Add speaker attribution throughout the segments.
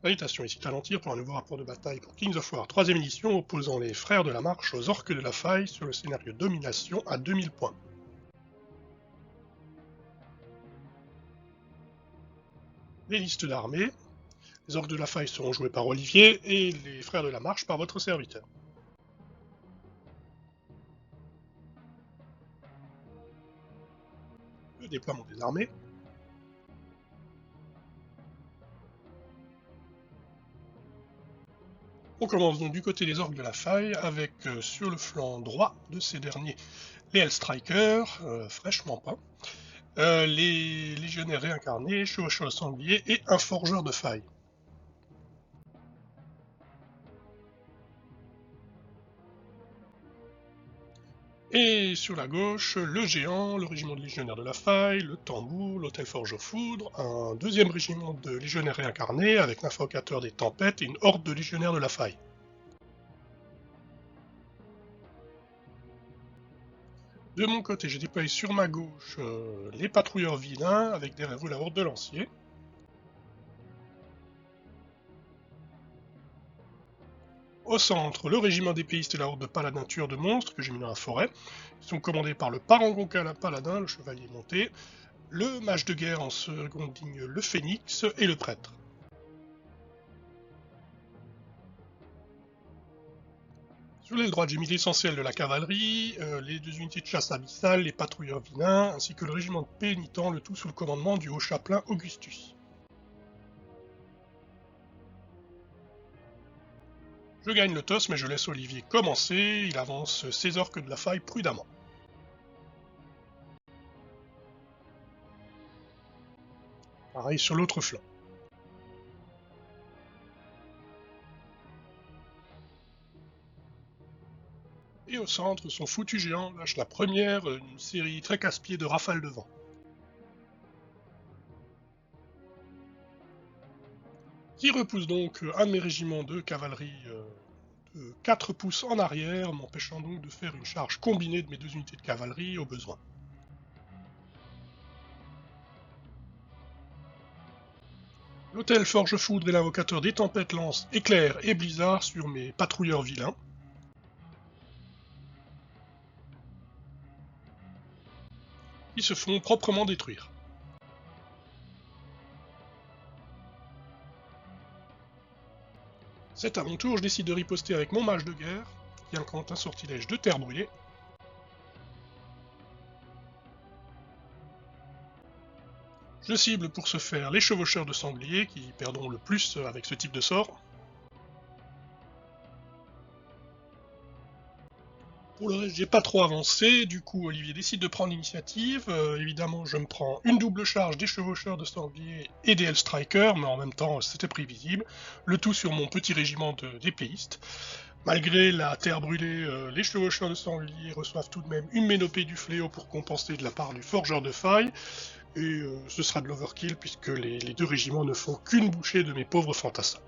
Speaker 1: Salutations, ici Talentir pour un nouveau rapport de bataille pour Kings of War 3ème édition opposant les Frères de la Marche aux Orques de la Faille sur le scénario Domination à 2000 points. Les listes d'armées. Les Orques de la Faille seront joués par Olivier et les Frères de la Marche par votre serviteur. Le déploiement des armées. On commence donc du côté des Orques de la Faille avec sur le flanc droit de ces derniers les Hellstrikers, fraîchement peints, les légionnaires réincarnés, chevaucheurs sangliers et un forgeur de faille. Et sur la gauche, le géant, le régiment de légionnaires de la faille, le tambour, l'hôtel forge aux foudres, un deuxième régiment de légionnaires réincarnés avec l'invocateur des tempêtes et une horde de légionnaires de la faille. De mon côté, j'ai déployé sur ma gauche les patrouilleurs vilains avec derrière vous la horde de lanciers. Au centre, le régiment d'épéistes et la horde de paladins tueurs de monstres que j'ai mis dans la forêt. Ils sont commandés par le parangon paladin, le chevalier monté, le mage de guerre en seconde ligne, le phénix et le prêtre. Sur l'aile droite, j'ai mis l'essentiel de la cavalerie, les deux unités de chasse abyssale, les patrouilleurs vilains, ainsi que le régiment de pénitents, le tout sous le commandement du haut chapelain Augustus. Je gagne le toss, mais je laisse Olivier commencer, il avance ses orques de la faille prudemment. Pareil sur l'autre flanc. Et au centre, son foutu géant lâche la première, une série très casse-pied de rafales de vent. Qui repousse donc un de mes régiments de cavalerie de 4 pouces en arrière, m'empêchant donc de faire une charge combinée de mes deux unités de cavalerie au besoin. L'hôtel Forge-Foudre et l'invocateur des tempêtes lancent éclairs et blizzards sur mes patrouilleurs vilains. Qui se font proprement détruire. C'est à mon tour, je décide de riposter avec mon mage de guerre, qui incante un sortilège de terre brûlée. Je cible pour ce faire les chevaucheurs de sangliers, qui perdront le plus avec ce type de sort. Pour le reste, j'ai pas trop avancé, du coup Olivier décide de prendre l'initiative. Évidemment, je me prends une double charge des chevaucheurs de sangliers et des Hellstrikers, mais en même temps, c'était prévisible. Le tout sur mon petit régiment d'épéistes. Malgré la terre brûlée, les chevaucheurs de sangliers reçoivent tout de même une ménopée du fléau pour compenser de la part du forgeur de faille. Et ce sera de l'overkill puisque les deux régiments ne font qu'une bouchée de mes pauvres fantassins.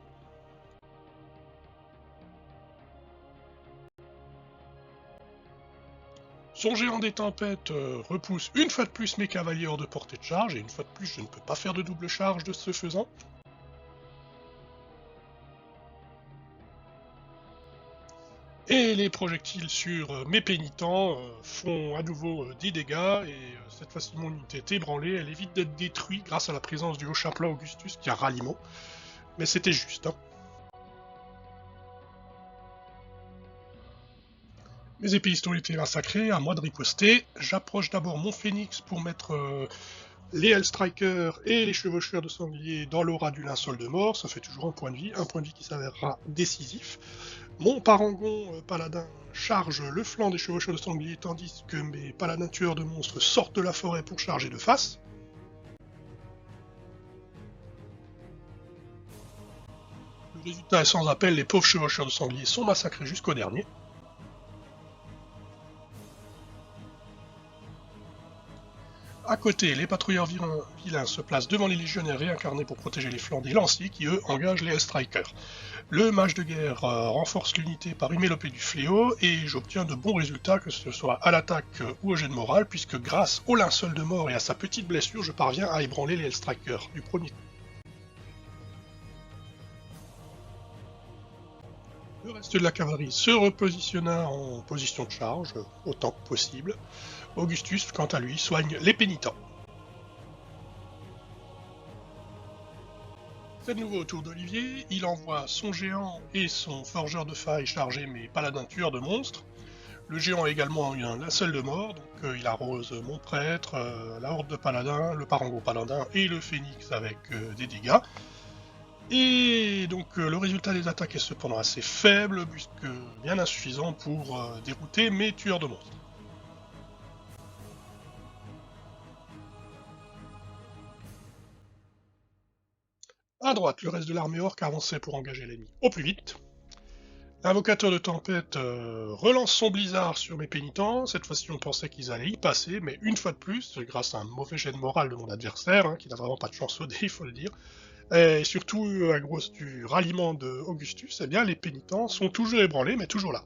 Speaker 1: Son géant des tempêtes repousse une fois de plus mes cavaliers hors de portée de charge, et une fois de plus je ne peux pas faire de double charge de ce faisant. Et les projectiles sur mes pénitents font à nouveau des dégâts, et cette fois-ci mon unité est ébranlée, elle évite d'être détruite grâce à la présence du haut chapelain Augustus qui a ralliement. Mais c'était juste, hein. Mes épéistes ont été massacrés, à moi de riposter. J'approche d'abord mon phénix pour mettre les Hellstrikers et les chevaucheurs de sangliers dans l'aura du linceul de mort. Ça fait toujours un point de vie qui s'avérera décisif. Mon parangon paladin charge le flanc des chevaucheurs de sangliers tandis que mes paladins tueurs de monstres sortent de la forêt pour charger de face. Le résultat est sans appel, les pauvres chevaucheurs de sangliers sont massacrés jusqu'au dernier. À côté, les patrouilleurs vilains se placent devant les légionnaires réincarnés pour protéger les flancs des lanciers qui, eux, engagent les Hellstrikers. Le mage de guerre renforce l'unité par une mélopée du fléau, et j'obtiens de bons résultats, que ce soit à l'attaque ou au jet de morale, puisque grâce au linceul de mort et à sa petite blessure, je parviens à ébranler les Hellstrikers du premier coup. reste de la cavalerie se repositionna en position de charge, autant que possible. Augustus, quant à lui, soigne les pénitents. C'est de nouveau au tour d'Olivier, il envoie son géant et son forgeur de failles charger mes paladins tueurs de monstres. Le géant a également eu un linceul de mort, donc il arrose mon prêtre, la horde de paladins, le parangon paladin et le phénix avec des dégâts. Et donc le résultat des attaques est cependant assez faible, puisque bien insuffisant pour dérouter mes tueurs de monstres. À droite, le reste de l'armée orque avançait pour engager l'ennemi au plus vite. L'invocateur de tempête relance son blizzard sur mes pénitents. Cette fois-ci, on pensait qu'ils allaient y passer, mais une fois de plus, grâce à un mauvais jet de morale de mon adversaire, qui n'a vraiment pas de chance au dé, il faut le dire, et surtout à cause du ralliement de Augustus, eh bien, les pénitents sont toujours ébranlés, mais toujours là.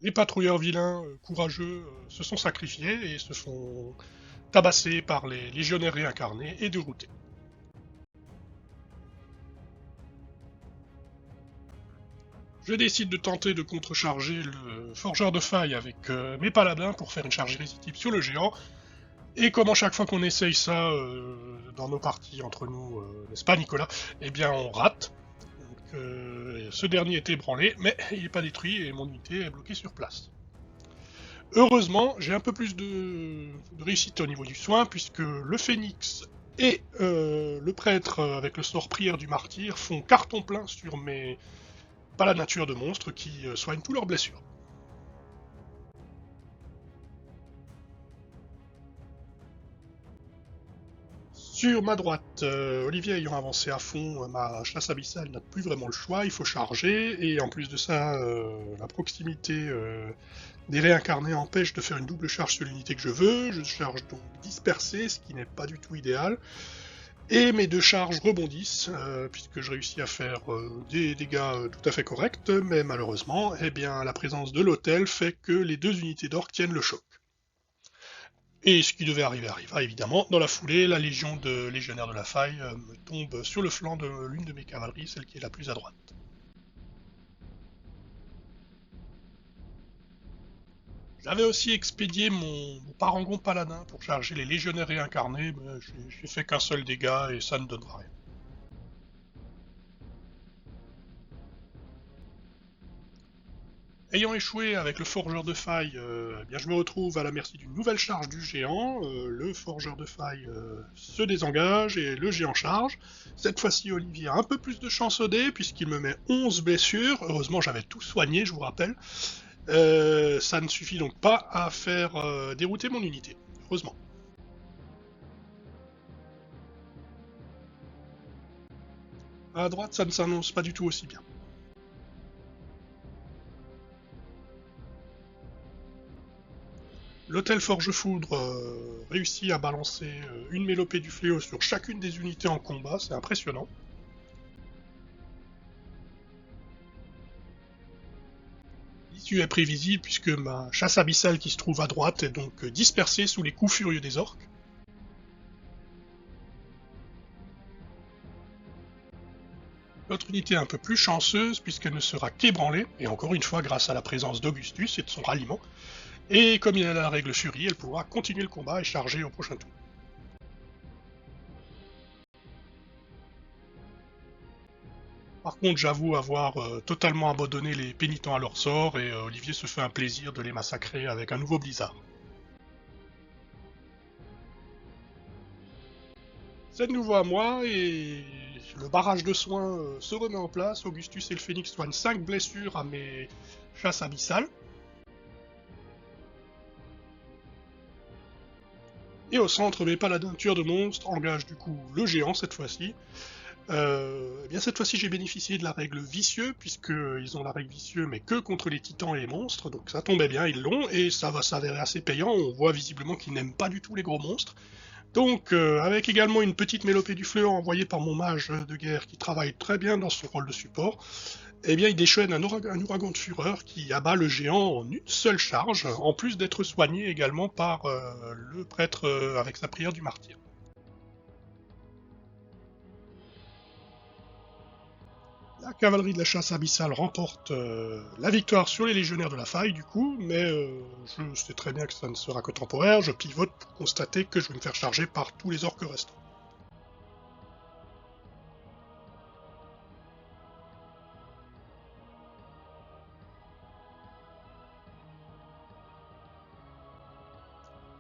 Speaker 1: Les patrouilleurs vilains, courageux, se sont sacrifiés et se font tabasser par les légionnaires réincarnés et déroutés. Je décide de tenter de contrecharger le forgeur de failles avec mes paladins pour faire une charge irrésistible sur le géant. Et comme à chaque fois qu'on essaye ça dans nos parties entre nous, n'est-ce pas Nicolas? Eh bien on rate. Donc, ce dernier est ébranlé, mais il n'est pas détruit et mon unité est bloquée sur place. Heureusement, j'ai un peu plus de réussite au niveau du soin, puisque le phénix et le prêtre avec le sort prière du martyr font carton plein sur mes paladins tueurs de monstres qui soignent tous leurs blessures. Sur ma droite, Olivier ayant avancé à fond, ma chasse abyssale n'a plus vraiment le choix, il faut charger, et en plus de ça, la proximité des réincarnés empêche de faire une double charge sur l'unité que je veux, je charge donc dispersé, ce qui n'est pas du tout idéal, et mes deux charges rebondissent, puisque je réussis à faire des dégâts tout à fait corrects, mais malheureusement, eh bien, la présence de l'hôtel fait que les deux unités d'orques tiennent le choc. Et ce qui devait arriver arriva, évidemment. Dans la foulée, la légion de légionnaires de la faille me tombe sur le flanc de l'une de mes cavaleries, celle qui est la plus à droite. J'avais aussi expédié mon parangon paladin pour charger les légionnaires réincarnés, mais j'ai fait qu'un seul dégât et ça ne donnera rien. Ayant échoué avec le forgeur de faille, eh bien je me retrouve à la merci d'une nouvelle charge du géant. Le forgeur de faille se désengage et le géant charge. Cette fois-ci, Olivier a un peu plus de chance au dé puisqu'il me met 11 blessures. Heureusement, j'avais tout soigné, je vous rappelle. Ça ne suffit donc pas à faire dérouter mon unité. Heureusement. À droite, ça ne s'annonce pas du tout aussi bien. L'hôtel Forge-Foudre réussit à balancer une mélopée du fléau sur chacune des unités en combat, c'est impressionnant. L'issue est prévisible puisque ma chasse abyssale qui se trouve à droite est donc dispersée sous les coups furieux des orques. L'autre unité est un peu plus chanceuse puisqu'elle ne sera qu'ébranlée, et encore une fois grâce à la présence d'Augustus et de son ralliement. Et comme il a la règle Furie, elle pourra continuer le combat et charger au prochain tour. Par contre, j'avoue avoir totalement abandonné les pénitents à leur sort, et Olivier se fait un plaisir de les massacrer avec un nouveau blizzard. C'est de nouveau à moi, et le barrage de soins se remet en place. Augustus et le Phénix soignent 5 blessures à mes chasses abyssales. Et au centre, mes paladins tueurs de monstres engagent du coup le géant cette fois-ci. Eh bien cette fois-ci j'ai bénéficié de la règle vicieux, puisqu'ils ont la règle vicieux mais que contre les titans et les monstres, donc ça tombait bien, ils l'ont, et ça va s'avérer assez payant, on voit visiblement qu'ils n'aiment pas du tout les gros monstres. Donc avec également une petite mélopée du fléau envoyée par mon mage de guerre qui travaille très bien dans son rôle de support, eh bien il déchaîne un ouragan de fureur qui abat le géant en une seule charge, en plus d'être soigné également par le prêtre avec sa prière du martyr. La cavalerie de la chasse abyssale remporte la victoire sur les légionnaires de la faille, du coup, mais je sais très bien que ça ne sera que temporaire. Je pivote pour constater que je vais me faire charger par tous les orques restants.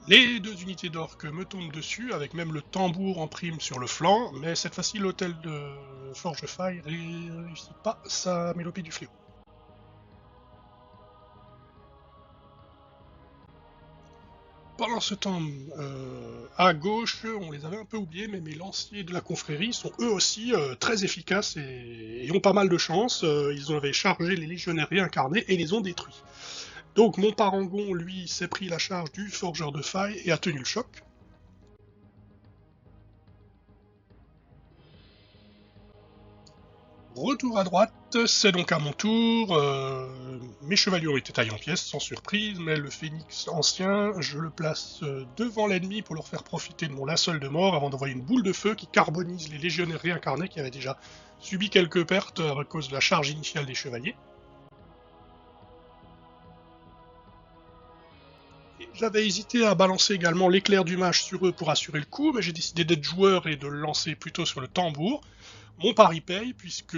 Speaker 1: Les deux unités d'orques me tombent dessus, avec même le tambour en prime sur le flanc, mais cette fois-ci l'hôtel de Forgefaille réussit pas sa mélopée du fléau. Pendant ce temps, à gauche, on les avait un peu oubliés, mais mes lanciers de la confrérie sont eux aussi très efficaces et ont pas mal de chance. Ils avaient chargé les légionnaires réincarnés et les ont détruits. Donc mon parangon, lui, s'est pris la charge du forgeur de failles et a tenu le choc. Retour à droite, c'est donc à mon tour. Mes chevaliers ont été taillés en pièces, sans surprise, mais le phénix ancien, je le place devant l'ennemi pour leur faire profiter de mon linceul de mort avant d'envoyer une boule de feu qui carbonise les légionnaires réincarnés qui avaient déjà subi quelques pertes à cause de la charge initiale des chevaliers. J'avais hésité à balancer également l'éclair du mage sur eux pour assurer le coup, mais j'ai décidé d'être joueur et de le lancer plutôt sur le tambour. Mon pari paye, puisque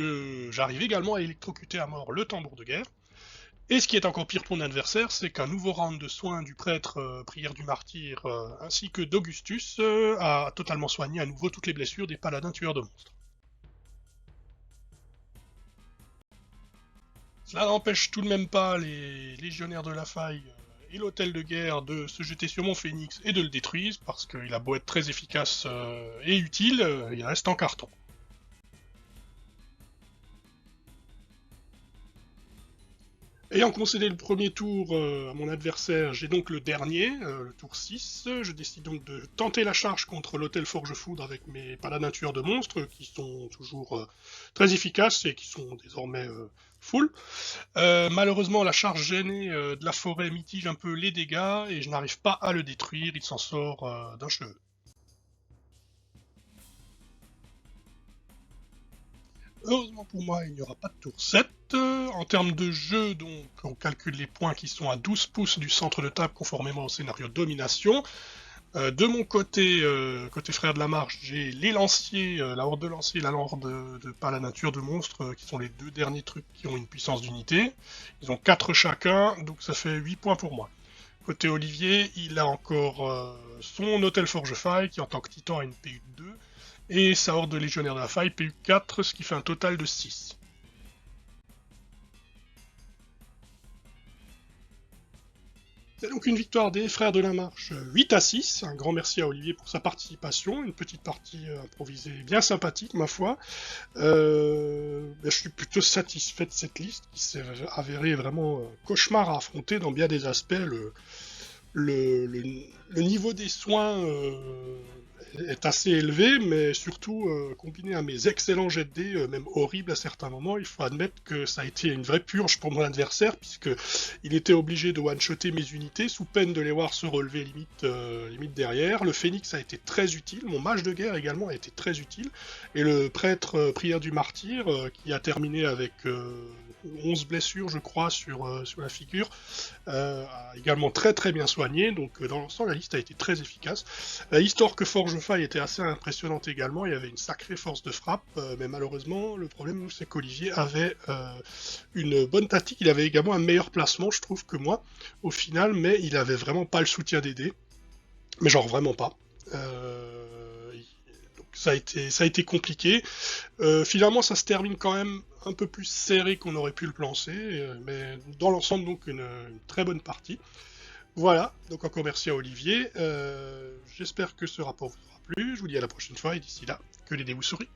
Speaker 1: j'arrive également à électrocuter à mort le tambour de guerre. Et ce qui est encore pire pour mon adversaire, c'est qu'un nouveau round de soins du prêtre prière du martyr ainsi que d'Augustus a totalement soigné à nouveau toutes les blessures des paladins tueurs de monstres. Cela n'empêche tout de même pas les légionnaires de la faille et l'hôtel de guerre de se jeter sur mon phénix et de le détruire, parce qu'il a beau être très efficace et utile, il reste en carton. Ayant concédé le premier tour à mon adversaire, j'ai donc le dernier, le tour 6. Je décide donc de tenter la charge contre l'hôtel Forge-Foudre avec mes paladins tueurs de monstres, qui sont toujours très efficaces et qui sont désormais full. Malheureusement, la charge gênée de la forêt mitige un peu les dégâts et je n'arrive pas à le détruire, il s'en sort d'un cheveu. Heureusement pour moi, il n'y aura pas de tour 7. En termes de jeu, donc, on calcule les points qui sont à 12 pouces du centre de table conformément au scénario domination. De mon côté, côté frère de la marche, j'ai les lanciers, la horde de lanciers et la horde de pas la nature de monstres, qui sont les deux derniers trucs qui ont une puissance d'unité. Ils ont 4 chacun, donc ça fait 8 points pour moi. Côté Olivier, il a encore son hôtel Forgefaille, qui en tant que titan a une PU de 2, et sa horde de légionnaires de la faille, PU 4, ce qui fait un total de 6. C'est donc une victoire des Frères de la Marche 8-6. Un grand merci à Olivier pour sa participation. Une petite partie improvisée bien sympathique, ma foi. Je suis plutôt satisfait de cette liste qui s'est avérée vraiment cauchemar à affronter dans bien des aspects. Le niveau des soins est assez élevé, mais surtout combiné à mes excellents jets de dés, même horribles à certains moments, il faut admettre que ça a été une vraie purge pour mon adversaire, puisque il était obligé de one-shotter mes unités, sous peine de les voir se relever limite derrière. Le phénix a été très utile, mon mage de guerre également a été très utile, et le prêtre prière du martyr, qui a terminé avec 11 blessures, je crois, sur la figure, a également très très bien soigné, donc dans l'ensemble la liste a été très efficace. La liste Orque Forgefaille était assez impressionnante également, il y avait une sacrée force de frappe, mais malheureusement le problème c'est qu'Olivier avait une bonne tactique, il avait également un meilleur placement je trouve que moi au final, mais il avait vraiment pas le soutien des dés, mais genre vraiment pas. Donc ça a été compliqué. Finalement ça se termine quand même un peu plus serré qu'on aurait pu le penser, mais dans l'ensemble donc une très bonne partie. Voilà, donc encore merci à Olivier. J'espère que ce rapport vous aura plu. Je vous dis à la prochaine fois et d'ici là, que les dés vous sourient.